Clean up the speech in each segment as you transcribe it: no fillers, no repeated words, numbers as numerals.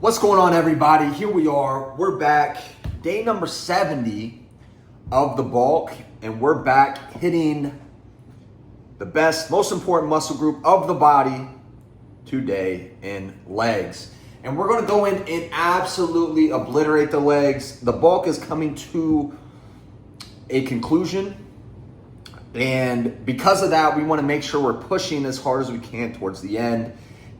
What's going on, everybody? Here we are. We're back. Day number 70 of the bulk, and we're back hitting the best, most important muscle group of the body today in legs. And we're going to go in and absolutely obliterate the legs. The bulk is coming to a conclusion. And because of that, we want to make sure we're pushing as hard as we can towards the end.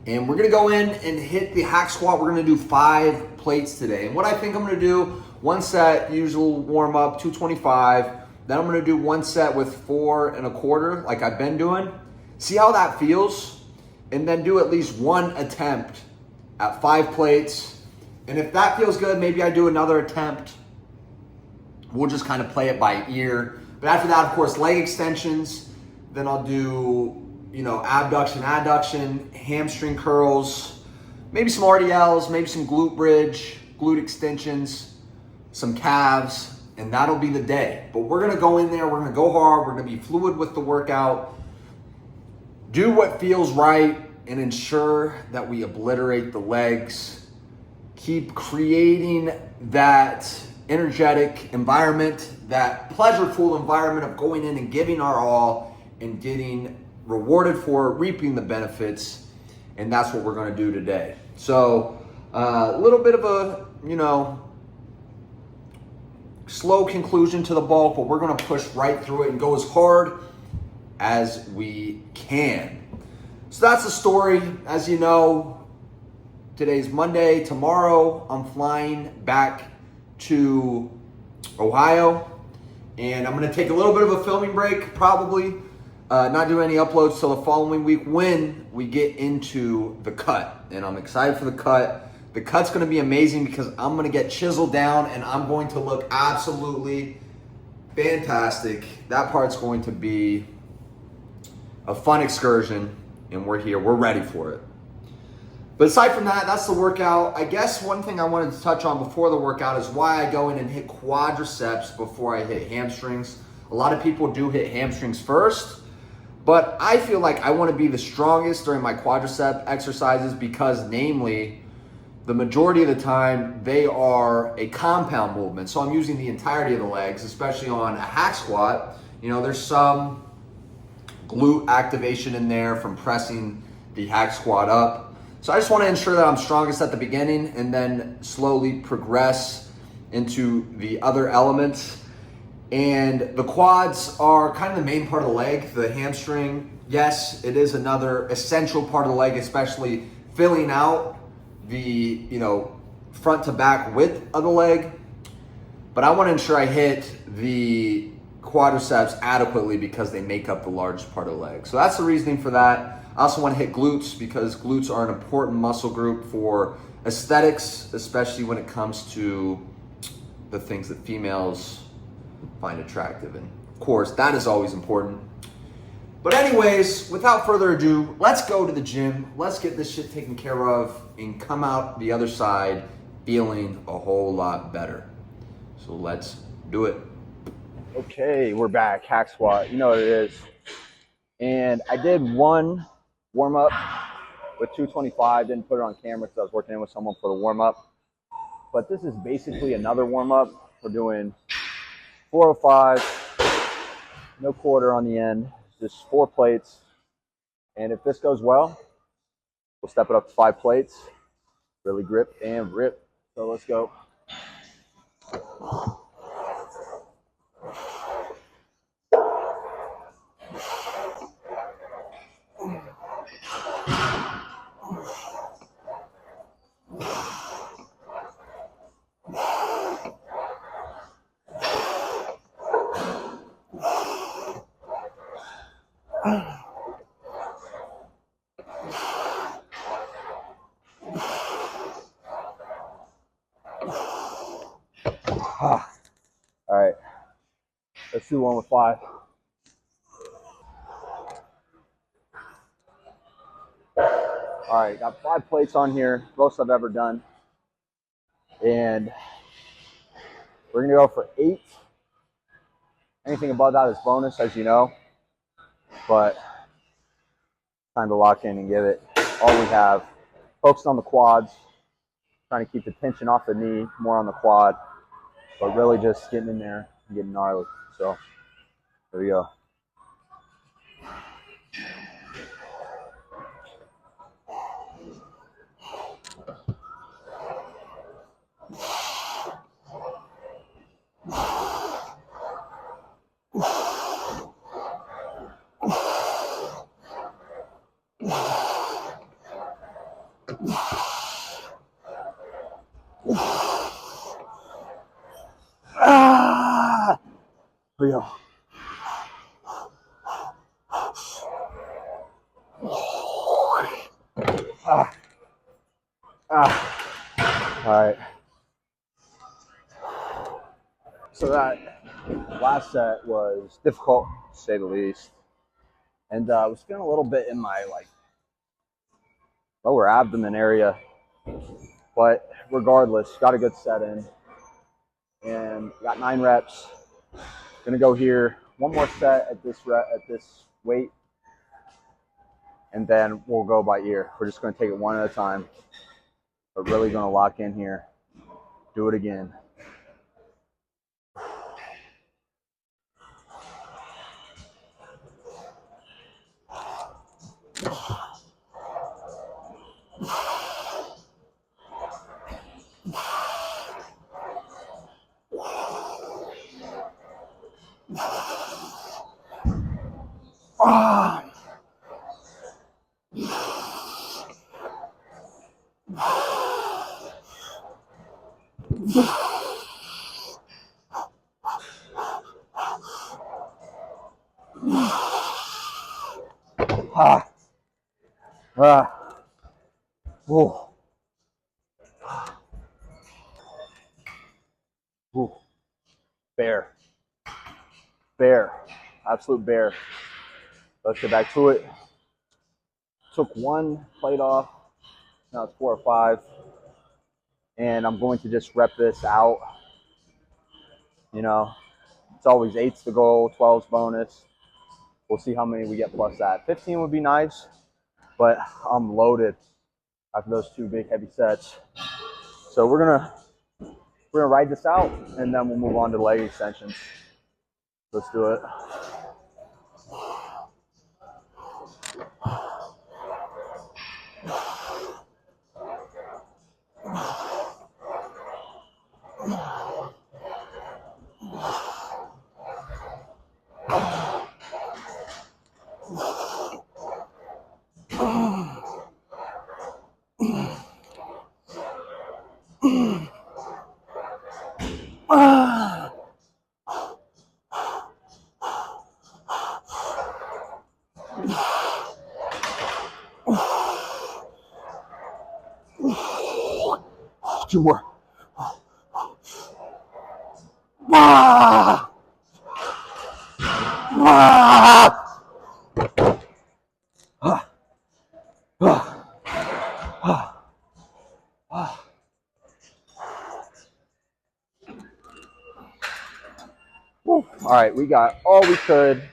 And we're gonna go in and hit the hack squat. We're gonna do 5 plates today. And what I think I'm gonna do, 1 set, usual warm up, 225. Then I'm gonna do 1 set with 4 1/4, like I've been doing. See how that feels? And then do at least 1 attempt at 5 plates. And if that feels good, maybe I do another attempt. We'll just kind of play it by ear. But after that, of course, leg extensions. Then I'll do, abduction, adduction, hamstring curls, maybe some RDLs, maybe some glute bridge, glute extensions, some calves, and that'll be the day. But we're gonna go in there, we're gonna go hard, we're gonna be fluid with the workout, do what feels right, and ensure that we obliterate the legs. Keep creating that energetic environment, that pleasureful environment of going in and giving our all and getting rewarded for reaping the benefits. And that's what we're going to do today. So a little bit of a, slow conclusion to the bulk, but we're going to push right through it and go as hard as we can. So that's the story. As you know, today's Monday. Tomorrow, I'm flying back to Ohio, and I'm going to take a little bit of a filming break, probably. Not do any uploads till the following week when we get into the cut. And I'm excited for the cut. The cut's going to be amazing because I'm going to get chiseled down and I'm going to look absolutely fantastic. That part's going to be a fun excursion, and we're here. We're ready for it. But aside from that, that's the workout. I guess one thing I wanted to touch on before the workout is why I go in and hit quadriceps before I hit hamstrings. A lot of people do hit hamstrings first. But I feel like I want to be the strongest during my quadricep exercises because, namely, the majority of the time, they are a compound movement. So I'm using the entirety of the legs, especially on a hack squat. There's some glute activation in there from pressing the hack squat up. So I just want to ensure that I'm strongest at the beginning and then slowly progress into the other elements. And the quads are kind of the main part of the leg. The hamstring, yes, it is another essential part of the leg, especially filling out the, front to back width of the leg. But I want to ensure I hit the quadriceps adequately because they make up the largest part of the leg. So that's the reasoning for that. I also want to hit glutes because glutes are an important muscle group for aesthetics, especially when it comes to the things that females find attractive. And of course, that is always important. But anyways, without further ado, let's go to the gym. Let's get this shit taken care of and come out the other side feeling a whole lot better. So let's do it. Okay, we're back. Hack squat. You know what it is. And I did 1 warm up with 225. Didn't put it on camera because I was working in with someone for the warm up. But this is basically another warm up. We're doing 405, no quarter on the end, just 4 plates. And if this goes well, we'll step it up to 5 plates, really grip and rip. So let's go. All right, let's do 1 with 5. All right, got 5 plates on here, most I've ever done. And we're gonna go for 8. Anything above that is bonus, as you know. But time to lock in and give it all we have. Focused on the quads. trying to keep the tension off the knee, more on the quad, but really just getting in there and getting gnarly. So there we go. Ah! Here we go. Ah. Ah. All right. So that last set was difficult, to say the least, and I was feeling a little bit in my lower abdomen area, but regardless, got a good set in, and got 9 reps. Gonna go here, one more set at this weight, and then we'll go by ear. We're just gonna take it one at a time, but really gonna lock in here. Do it again. Ah. Ah. Ah. Ooh. Ooh. Bear. Bear. Absolute bear. Let's get back to it. Took one plate off. Now it's 4 or 5. And I'm going to just rep this out. You know, it's always 8's the goal, 12's bonus. We'll see how many we get plus that. 15 would be nice, but I'm loaded after those 2 big heavy sets. So we're gonna ride this out, and then we'll move on to leg extensions. Let's do it. Two more. Ah! Ah! Ah! Ah! Ah! Ah! All right, we got all we could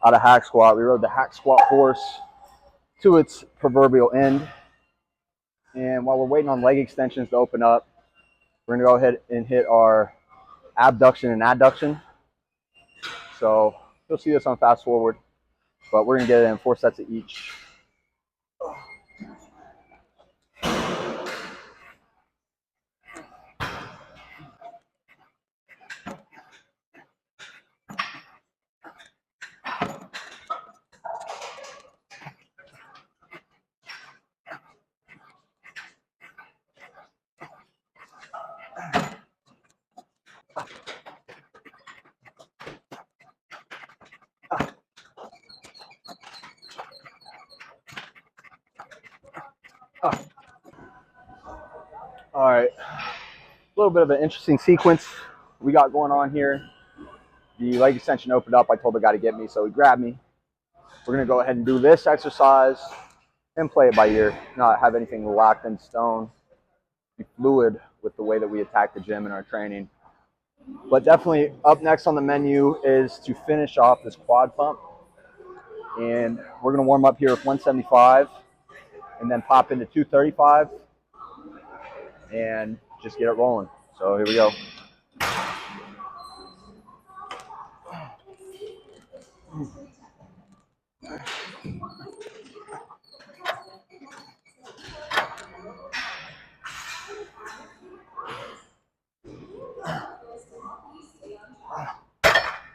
out of hack squat. We rode the hack squat horse to its proverbial end. And while we're waiting on leg extensions to open up, we're going to go ahead and hit our abduction and adduction. So you'll see this on fast forward, but we're going to get it in 4 sets of each. All right, a little bit of an interesting sequence we got going on here. The leg extension opened up. I told the guy to get me, so he grabbed me. We're going to go ahead and do this exercise and play it by ear, not have anything locked in stone. Be fluid with the way that we attack the gym in our training. But definitely up next on the menu is to finish off this quad pump. And we're going to warm up here with 175 and then pop into 235. and just get it rolling. So here we go.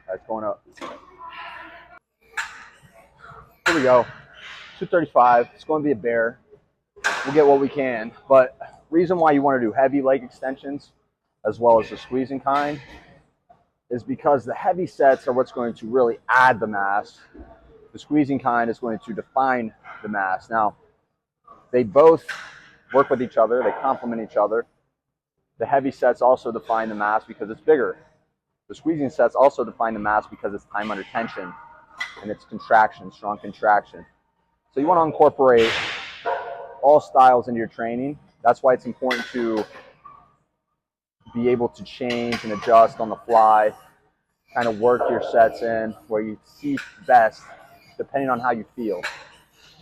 That's going up. Here we go. 235. It's going to be a bear. We'll get what we can. But reason why you want to do heavy leg extensions as well as the squeezing kind is because the heavy sets are what's going to really add the mass. The squeezing kind is going to define the mass. Now, they both work with each other. They complement each other. The heavy sets also define the mass because it's bigger. The squeezing sets also define the mass because it's time under tension and it's contraction, strong contraction. So you want to incorporate all styles into your training. That's why it's important to be able to change and adjust on the fly, kind of work your sets in where you see best depending on how you feel.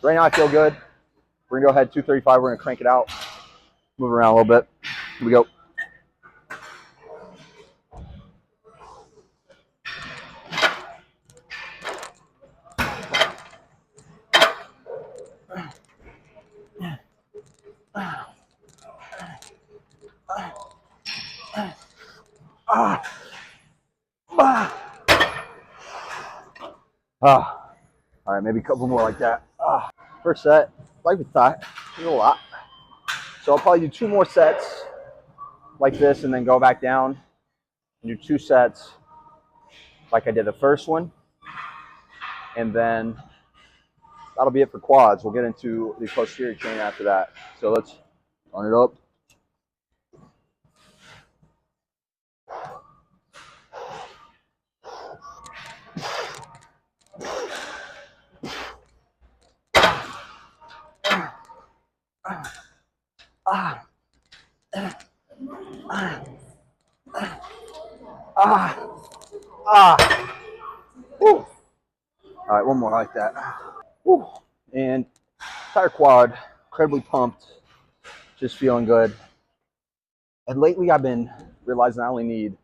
Right now I feel good. We're going to go ahead 235. We're going to crank it out. Move around a little bit. Here we go. All right, maybe a couple more like that. First set, like we thought, a lot. So I'll probably do 2 more sets like this and then go back down and do 2 sets like I did the first one. And then that'll be it for quads. We'll get into the posterior chain after that. So let's run it up. Woo. All right, one more like that. Woo. And entire quad, incredibly pumped, just feeling good. And lately I've been realizing I only need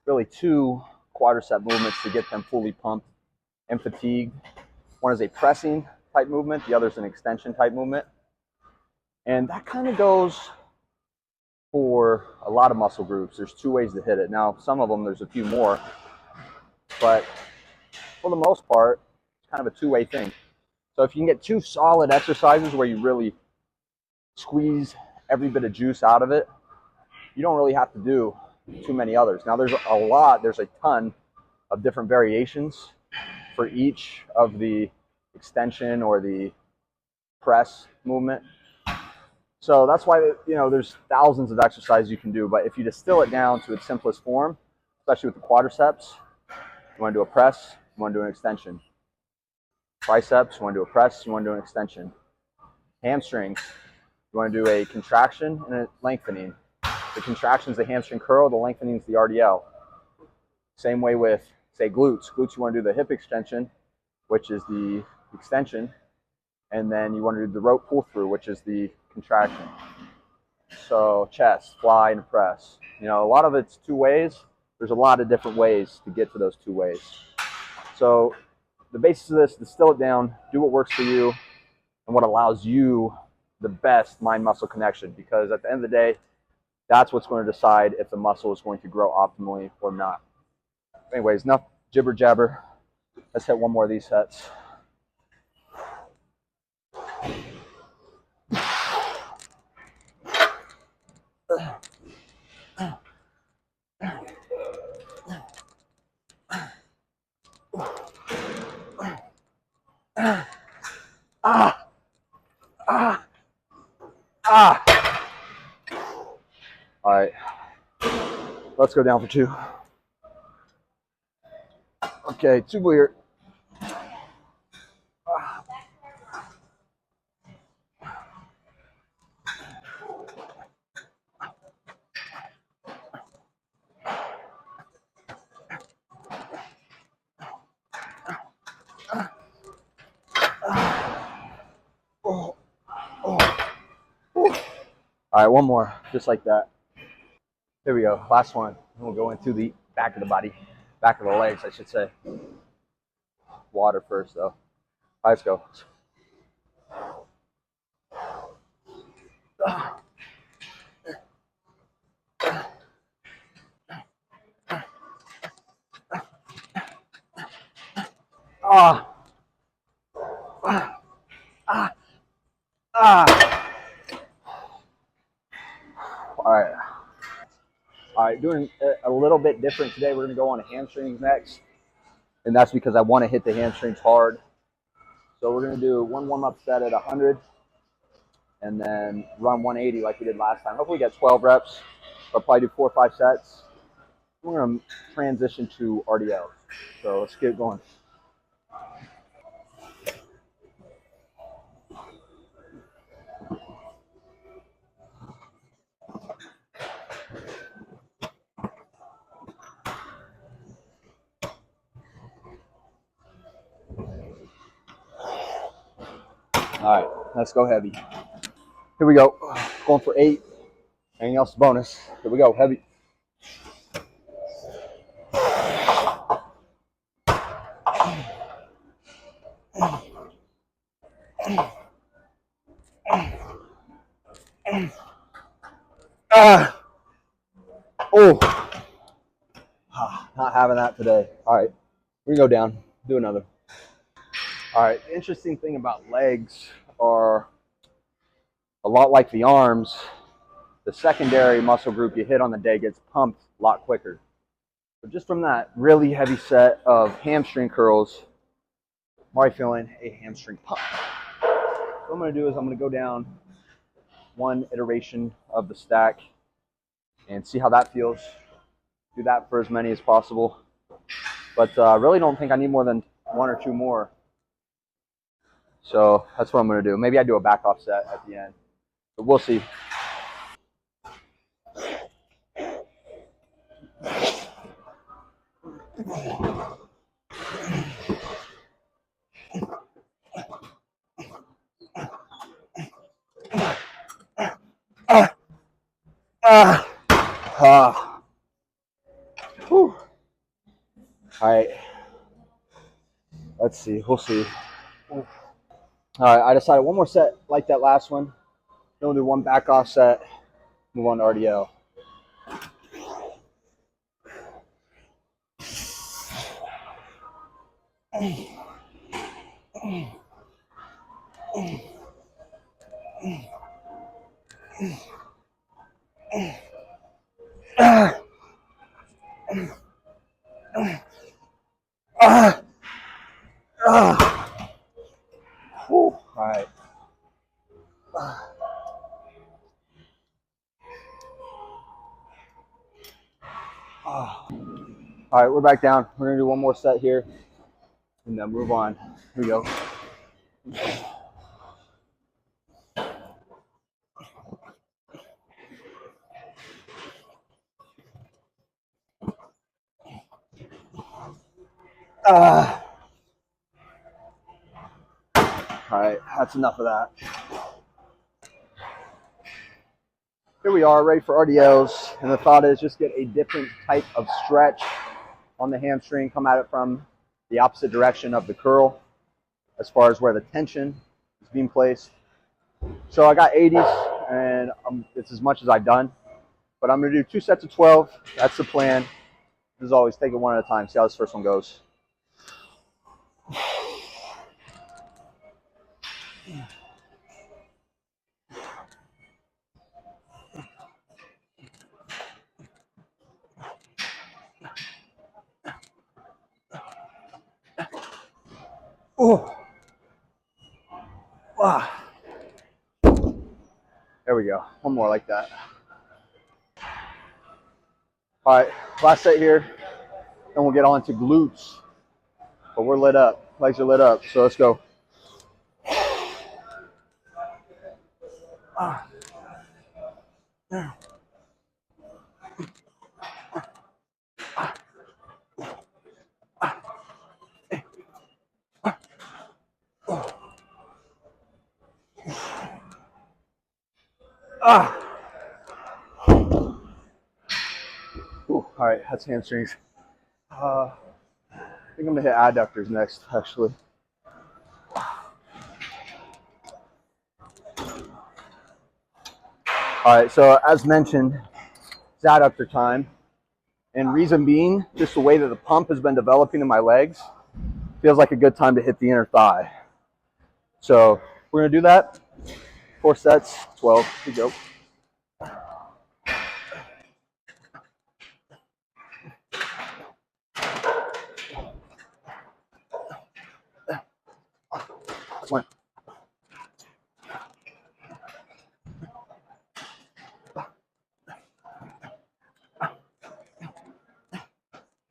really 2 quadricep movements to get them fully pumped and fatigued. One is a pressing type movement, the other is an extension type movement. And that kind of goes for a lot of muscle groups. There's 2 ways to hit it. Now, some of them, there's a few more, but for the most part, it's kind of a 2-way thing. So if you can get 2 solid exercises where you really squeeze every bit of juice out of it, you don't really have to do too many others. Now there's a ton of different variations for each of the extension or the press movement. So that's why, there's thousands of exercises you can do, but if you distill it down to its simplest form, especially with the quadriceps, you want to do a press, you want to do an extension. Triceps, you want to do a press, you want to do an extension. Hamstrings, you want to do a contraction and a lengthening. The contraction is the hamstring curl, the lengthening is the RDL. Same way with, say, glutes. Glutes, you want to do the hip extension, which is the extension, and then you want to do the rope pull through, which is the contraction. So chest, fly, and press. A lot of it's 2 ways. There's a lot of different ways to get to those 2 ways. So the basis of this, distill it down, do what works for you, and what allows you the best mind-muscle connection, because at the end of the day, that's what's going to decide if the muscle is going to grow optimally or not. Anyways, enough jibber jabber. Let's hit 1 more of these sets. All right, let's go down for 2. Okay, 2 weird. All All right, one more, just like that. Here we go, last one. We'll go into the back of the body, back of the legs, I should say. Water first, though. All right, let's go. Ah, ah, ah, ah. All right. All right, doing a little bit different today. We're going to go on to hamstrings next. And that's because I want to hit the hamstrings hard. So we're going to do one warm-up set at 100 and then run 180 like we did last time. Hopefully we get 12 reps. I'll probably do 4 or 5 sets. We're going to transition to RDLs. So let's get going. All right, let's go heavy. Here we go. Going for 8. Anything else bonus. Here we go, heavy. Oh, not having that today. All right, we go down. Do another. All right, the interesting thing about legs are a lot like the arms. The secondary muscle group you hit on the day gets pumped a lot quicker. So just from that really heavy set of hamstring curls, I'm already feeling a hamstring pump. What I'm going to do is I'm going to go down one iteration of the stack and see how that feels. Do that for as many as possible. But I really don't think I need more than 1 or 2 more. So that's what I'm going to do. Maybe I do a back off set at the end. But we'll see. Whew. All right. Let's see. We'll see. All right. I decided one more set like that last one. Then we'll do one back off set. Move on to RDL. All right. All right, we're back down. We're gonna do one more set here, and then move on. Here we go. All right, that's enough of that. Here we are, ready for RDLs, and the thought is just get a different type of stretch on the hamstring, come at it from the opposite direction of the curl as far as where the tension is being placed. So I got 80s, and it's as much as I've done, but I'm going to do 2 sets of 12. That's the plan. As always, take it one at a time, see how this first one goes. Oh. Ah. There we go. One more like that. All right, last set here, and we'll get on to glutes. But we're lit up. Legs are lit up, so let's go. All right, that's hamstrings. I think I'm gonna hit adductors next, actually. All right, so as mentioned, it's adductor time. And reason being, just the way that the pump has been developing in my legs, feels like a good time to hit the inner thigh. So we're gonna do that. 4 sets, 12, here we go. One.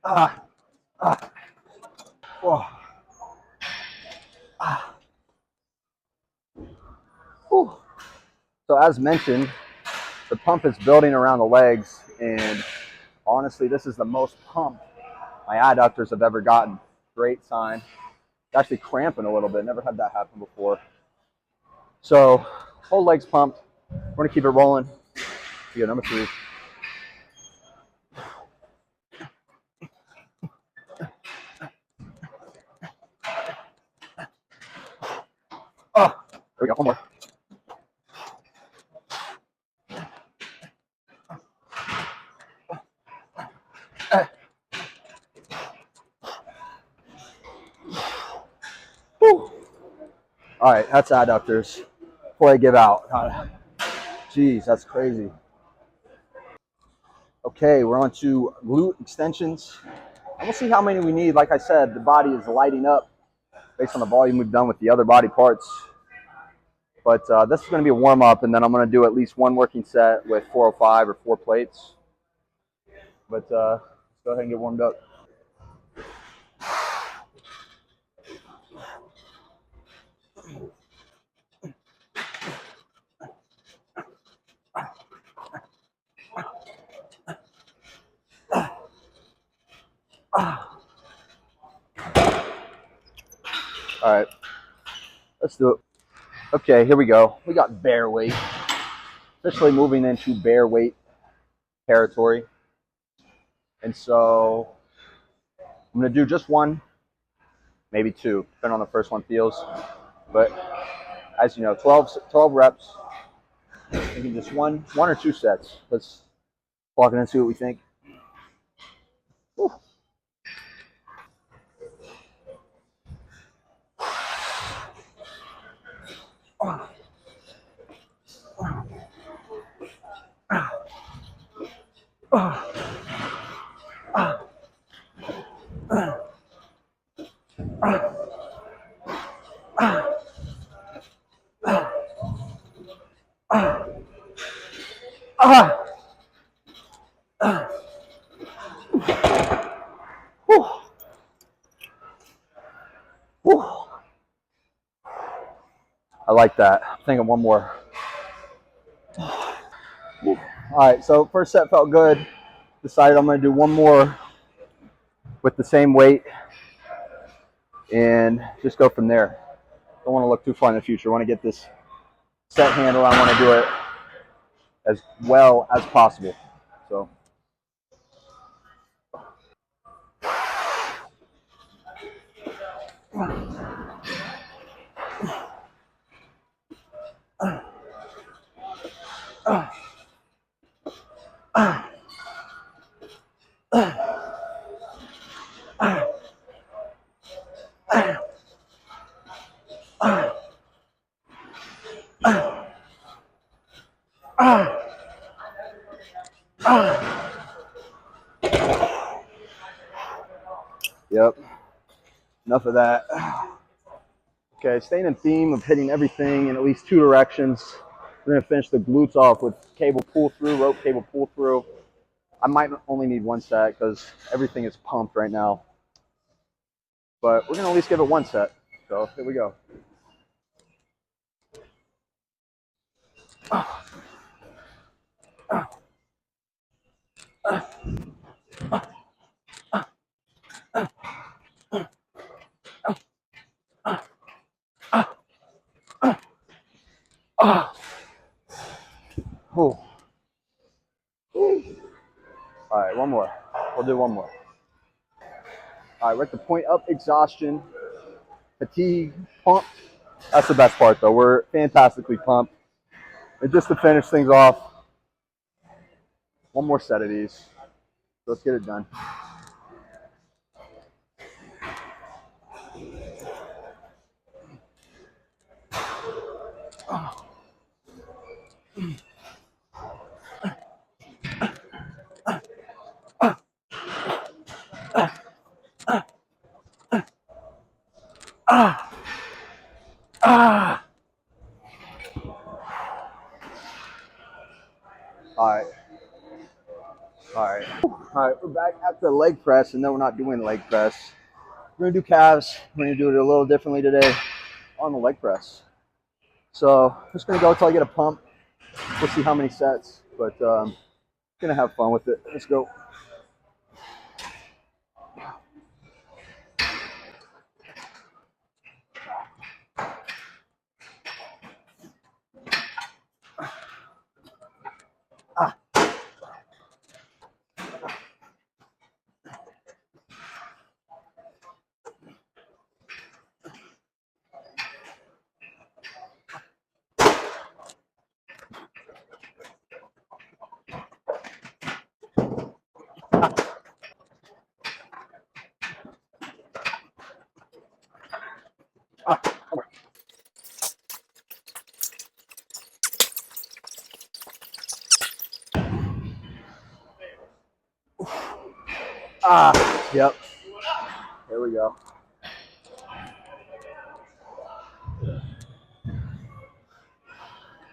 Ah, ah, oh, ah. Whew. So as mentioned, the pump is building around the legs, and honestly, this is the most pump my adductors have ever gotten. Great sign. It's actually cramping a little bit. Never had that happen before. So whole legs pumped. We're gonna keep it rolling. You go number 3. Oh, there we go. One more. Whew. All right, that's adductors. Before I give out. Jeez, that's crazy. Okay, we're on to glute extensions. And we'll see how many we need. Like I said, the body is lighting up based on the volume we've done with the other body parts. But this is going to be a warm-up, and then I'm going to do at least one working set with 405 or 4 plates. But let's go ahead and get warmed up. All right, let's do it. Okay, here we go. We got bear weight. Officially moving into bear weight territory. And so I'm going to do just one, maybe 2, depending on the first one feels. But as you know, 12 reps. Thinking just one or 2 sets. Let's walk in and see what we think. Whew. I like that. I'm thinking one more. All right, so first set felt good. Decided I'm going to do one more with the same weight and just go from there. Don't want to look too far in the future. I want to get this set handle. I want to do it as well as possible. So. Yep. Enough of that. Okay, staying in theme of hitting everything in at least 2 directions. We're going to finish the glutes off with cable pull through, rope cable pull through. I might only need 1 set because everything is pumped right now. But we're going to at least give it 1 set. So here we go. All right, one more. We'll do one more. All right, we're at the point of exhaustion, fatigue, pumped. That's the best part though. We're fantastically pumped. And just to finish things off, one more set of these. Let's get it done. All right. All right. All right, we're back after the leg press, and then we're not doing leg press. We're gonna do calves. We're gonna do it a little differently today on the leg press. So just gonna go until I get a pump. We'll see how many sets, but gonna have fun with it. Let's go. Yep. There we go.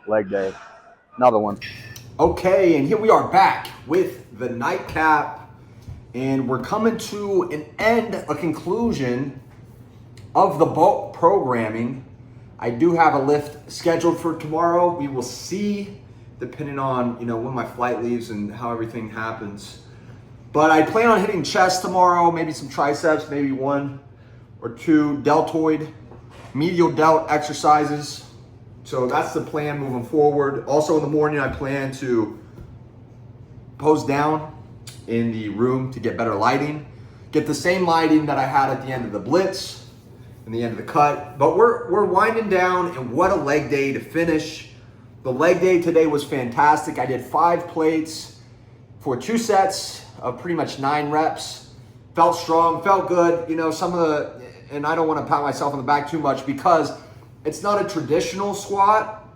Leg day. Another one. Okay, and here we are back with the nightcap, and we're coming to an end, a conclusion of the bulk programming. I do have a lift scheduled for tomorrow. We will see, depending on when my flight leaves and how everything happens. But I plan on hitting chest tomorrow, maybe some triceps, maybe 1 or 2 deltoid, medial delt exercises. So that's the plan moving forward. Also in the morning, I plan to pose down in the room to get better lighting. Get the same lighting that I had at the end of the blitz and the end of the cut. But we're winding down, and what a leg day to finish. The leg day today was fantastic. I did 5 plates for 2 sets of pretty much 9 reps. Felt strong, felt good. And I don't want to pat myself on the back too much because it's not a traditional squat,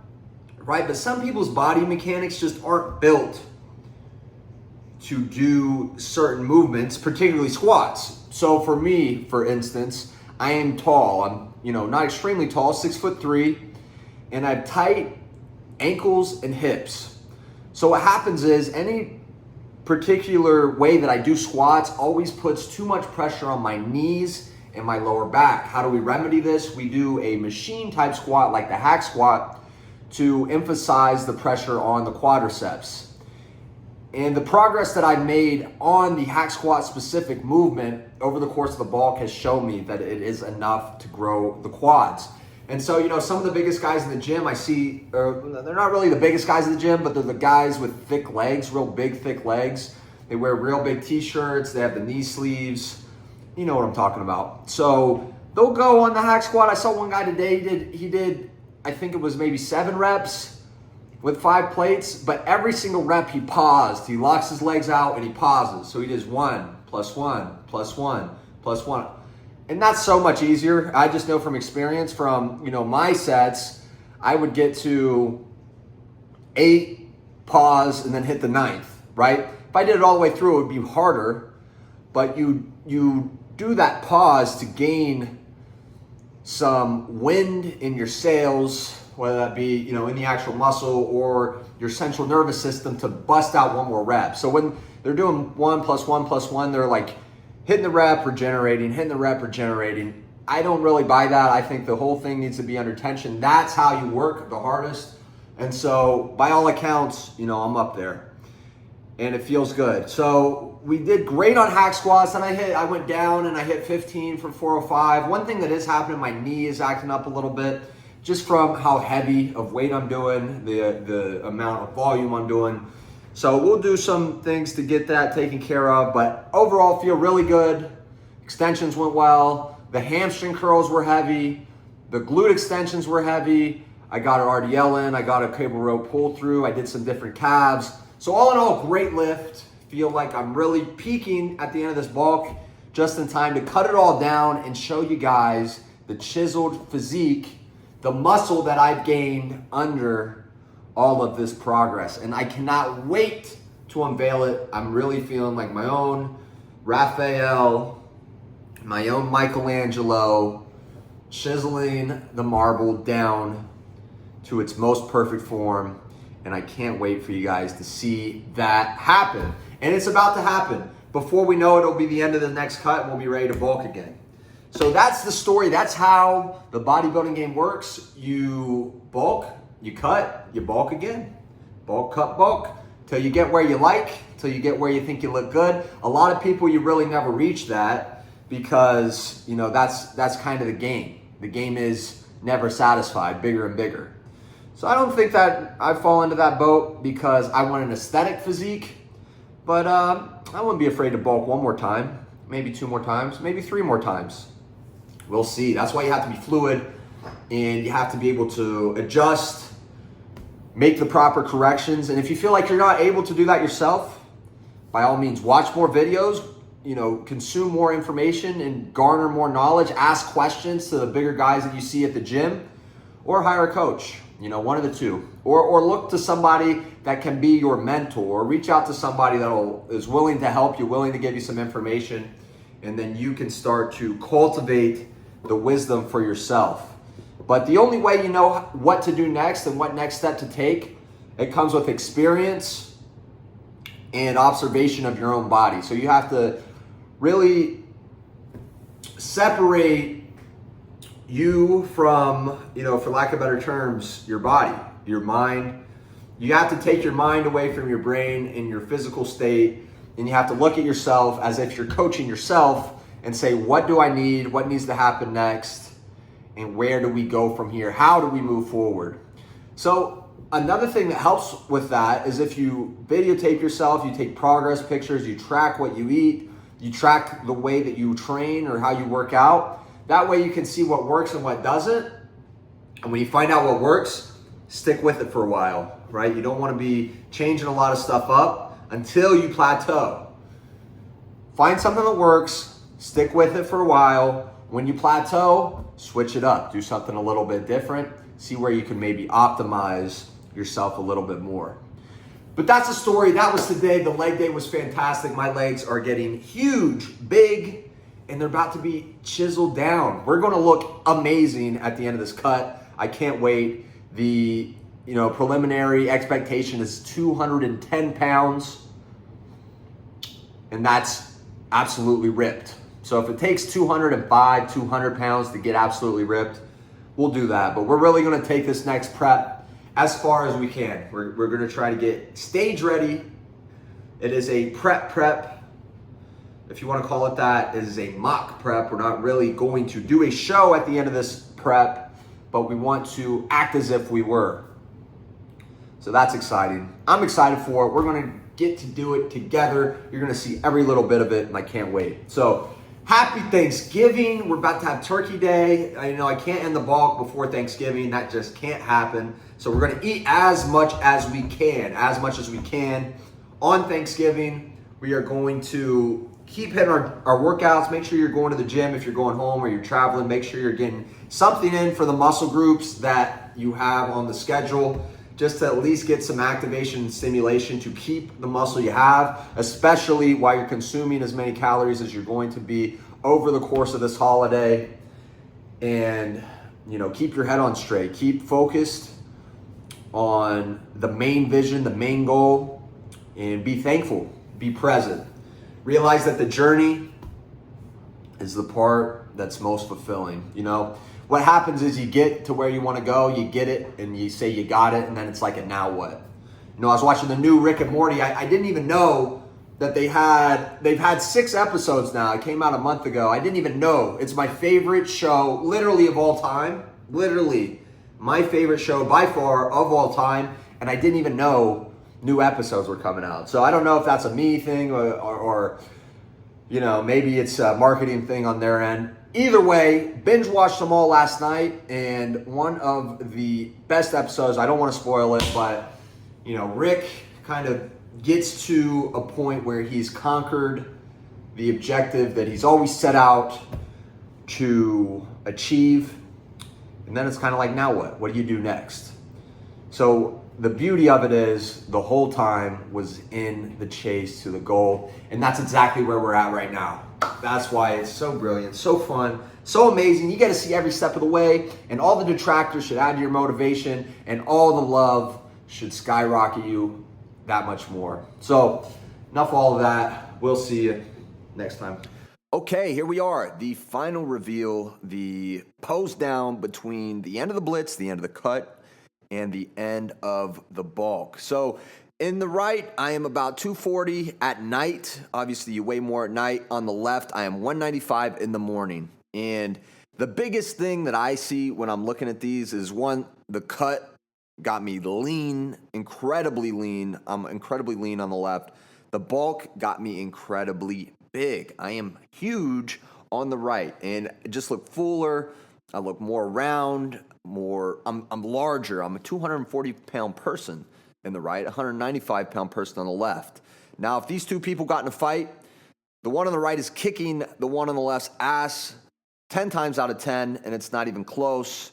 right? But some people's body mechanics just aren't built to do certain movements, particularly squats. So for me, for instance, I am tall. I'm, not extremely tall, 6'3", and I have tight ankles and hips. So what happens is any particular way that I do squats always puts too much pressure on my knees and my lower back. How do we remedy this? We do a machine type squat like the hack squat to emphasize the pressure on the quadriceps. And the progress that I've made on the hack squat specific movement over the course of the bulk has shown me that it is enough to grow the quads. And so, some of the biggest guys in the gym I see, they're not really the biggest guys in the gym, but they're the guys with thick legs, real big, thick legs. They wear real big t-shirts, they have the knee sleeves. You know what I'm talking about. So they'll go on the hack squat. I saw one guy today, he did, I think it was maybe 7 reps with 5 plates, but every single rep he paused. He locks his legs out and he pauses. So he does 1 + 1 + 1 + 1. And that's so much easier. I just know from experience from, my sets, I would get to 8, pause, and then hit the 9th, right? If I did it all the way through, it would be harder, but you do that pause to gain some wind in your sails, whether that be, in the actual muscle or your central nervous system to bust out one more rep. So when they're doing 1 + 1 + 1, they're like hitting the rep, regenerating, hitting the rep, regenerating. I don't really buy that. I think the whole thing needs to be under tension. That's how you work the hardest. And so by all accounts, I'm up there and it feels good. So we did great on hack squats, and I went down and I hit 15 for 405. One thing that is happening, my knee is acting up a little bit just from how heavy of weight I'm doing, the amount of volume I'm doing. So we'll do some things to get that taken care of, but overall feel really good. Extensions went well. The hamstring curls were heavy. The glute extensions were heavy. I got an RDL in. I got a cable rope pull through. I did some different calves. So all in all, great lift. Feel like I'm really peaking at the end of this bulk just in time to cut it all down and show you guys the chiseled physique, the muscle that I've gained under all of this progress. And I cannot wait to unveil it. I'm really feeling like my own Raphael, my own Michelangelo, chiseling the marble down to its most perfect form. And I can't wait for you guys to see that happen. And it's about to happen. Before we know it, it'll be the end of the next cut and we'll be ready to bulk again. So that's the story. That's how the bodybuilding game works. You bulk, you cut, you bulk again. Bulk, cut, bulk, till you get where you like, till you get where you think you look good. A lot of people, you really never reach that because, you know, that's kind of the game. The game is never satisfied, bigger and bigger. So I don't think that I fall into that boat because I want an aesthetic physique, but I wouldn't be afraid to bulk one more time, maybe 2 more times, maybe 3 more times. We'll see. That's why you have to be fluid and you have to be able to adjust, make the proper corrections. And if you feel like you're not able to do that yourself, by all means, watch more videos, you know, consume more information and garner more knowledge, ask questions to the bigger guys that you see at the gym, or hire a coach, you know, one of the two. Or look to somebody that can be your mentor, or reach out to somebody that is willing to help you, willing to give you some information, and then you can start to cultivate the wisdom for yourself. But the only way you know what to do next and what next step to take, it comes with experience and observation of your own body. So you have to really separate you from, you know, for lack of better terms, your body, your mind. You have to take your mind away from your brain and your physical state, and you have to look at yourself as if you're coaching yourself and say, what do I need? What needs to happen next? And where do we go from here? How do we move forward? So another thing that helps with that is if you videotape yourself, you take progress pictures, you track what you eat, you track the way that you train or how you work out. That way you can see what works and what doesn't. And when you find out what works, stick with it for a while, right? You don't want to be changing a lot of stuff up until you plateau. Find something that works, stick with it for a while. When you plateau, switch it up. Do something a little bit different. See where you can maybe optimize yourself a little bit more. But that's the story. That was today. The leg day was fantastic. My legs are getting huge, big, and they're about to be chiseled down. We're going to look amazing at the end of this cut. I can't wait. The preliminary expectation is 210 pounds, and that's absolutely ripped. So if it takes 205, 200 pounds to get absolutely ripped, we'll do that. But we're really going to take this next prep as far as we can. We're going to try to get stage ready. It is a prep, if you want to call it that. It is a mock prep. We're not really going to do a show at the end of this prep, but we want to act as if we were. So that's exciting. I'm excited for it. We're going to get to do it together. You're going to see every little bit of it, and I can't wait. So happy Thanksgiving. We're about to have Turkey Day. I can't end the bulk before Thanksgiving. That just can't happen. So we're going to eat as much as we can on Thanksgiving. We are going to keep hitting our workouts. Make sure you're going to the gym if you're going home or you're traveling. Make sure you're getting something in for the muscle groups that you have on the schedule, just to at least get some activation and stimulation to keep the muscle you have, especially while you're consuming as many calories as you're going to be over the course of this holiday. And, keep your head on straight. Keep focused on the main vision, the main goal, and be thankful, be present. Realize that the journey is the part that's most fulfilling. What happens is you get to where you want to go, you get it, and you say you got it, and then it's like, and now what? I was watching the new Rick and Morty. I didn't even know that they've had 6 episodes now. It came out a month ago. I didn't even know. It's my favorite show, literally of all time. Literally my favorite show by far of all time. And I didn't even know new episodes were coming out. So I don't know if that's a me thing or you know, maybe it's a marketing thing on their end. Either way, binge watched them all last night, and one of the best episodes, I don't want to spoil it, but, you know, Rick kind of gets to a point where he's conquered the objective that he's always set out to achieve. And then it's kind of like, now what? What do you do next? So the beauty of it is the whole time was in the chase to the goal. And that's exactly where we're at right now. That's why it's so brilliant, so fun, so amazing. You get to see every step of the way, and all the detractors should add to your motivation, and all the love should skyrocket you that much more. So enough of all of that. We'll see you next time. Okay, here we are. The final reveal, the pose down between the end of the blitz, the end of the cut, and the end of the bulk. So in the right, I am about 240 at night. Obviously, you weigh more at night. On the left, I am 195 in the morning. And the biggest thing that I see when I'm looking at these is, one, the cut got me lean, incredibly lean. I'm incredibly lean on the left. The bulk got me incredibly big. I am huge on the right, and I just look fuller. I look more round, I'm larger. I'm a 240-pound person in the right, 195-pound person on the left. Now, if these two people got in a fight, the one on the right is kicking the one on the left's ass 10 times out of 10, and it's not even close.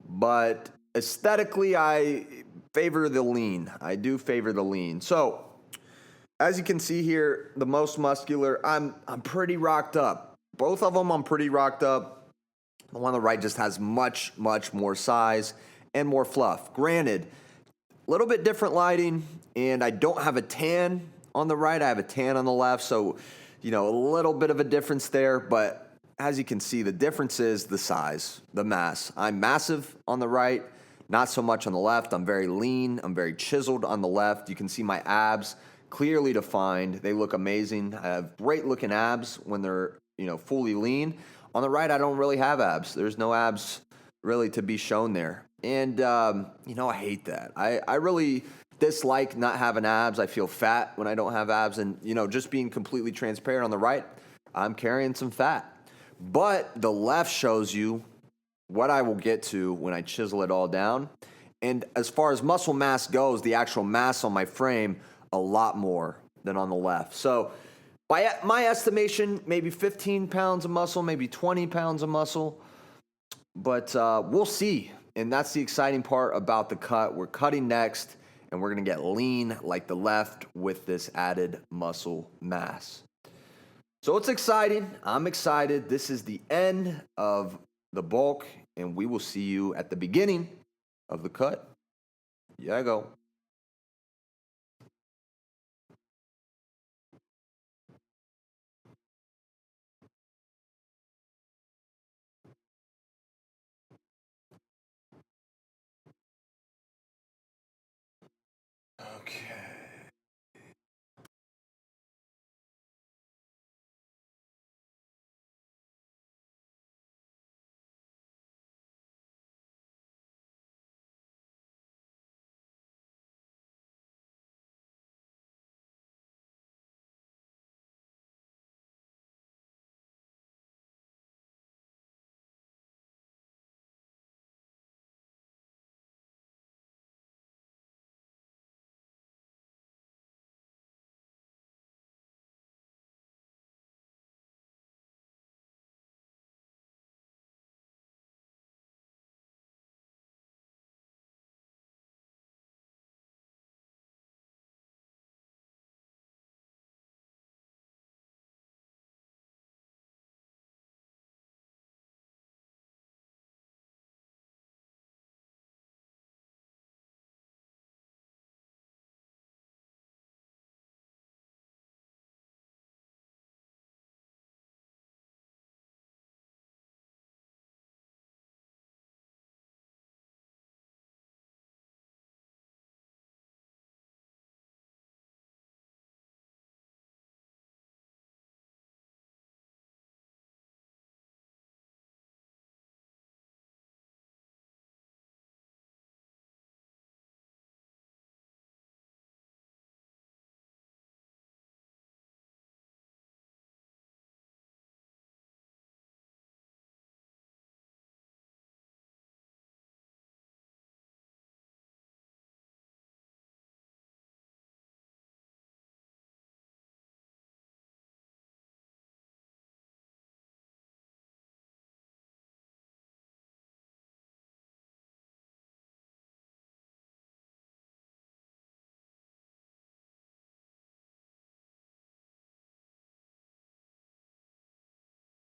But aesthetically, I favor the lean. I do favor the lean. So, as you can see here, the most muscular, I'm pretty rocked up. Both of them, I'm pretty rocked up. The one on the right just has much, much more size and more fluff. Granted, a little bit different lighting, and I don't have a tan on the right. I have a tan on the left, so, you know, a little bit of a difference there. But as you can see, the difference is the size, the mass. I'm massive on the right, not so much on the left. I'm very lean. I'm very chiseled on the left. You can see my abs clearly defined. They look amazing. I have great looking abs when they're, you know, fully lean. On the right, I don't really have abs. There's no abs really to be shown there. And, you know, I hate that. I really dislike not having abs. I feel fat when I don't have abs. And, you know, just being completely transparent, on the right, I'm carrying some fat. But the left shows you what I will get to when I chisel it all down. And as far as muscle mass goes, the actual mass on my frame, a lot more than on the left. So by my estimation, maybe 15 pounds of muscle, maybe 20 pounds of muscle. But we'll see. And that's the exciting part about the cut. We're cutting next, and we're going to get lean like the left with this added muscle mass. So it's exciting. I'm excited. This is the end of the bulk, and we will see you at the beginning of the cut. Yeah, go.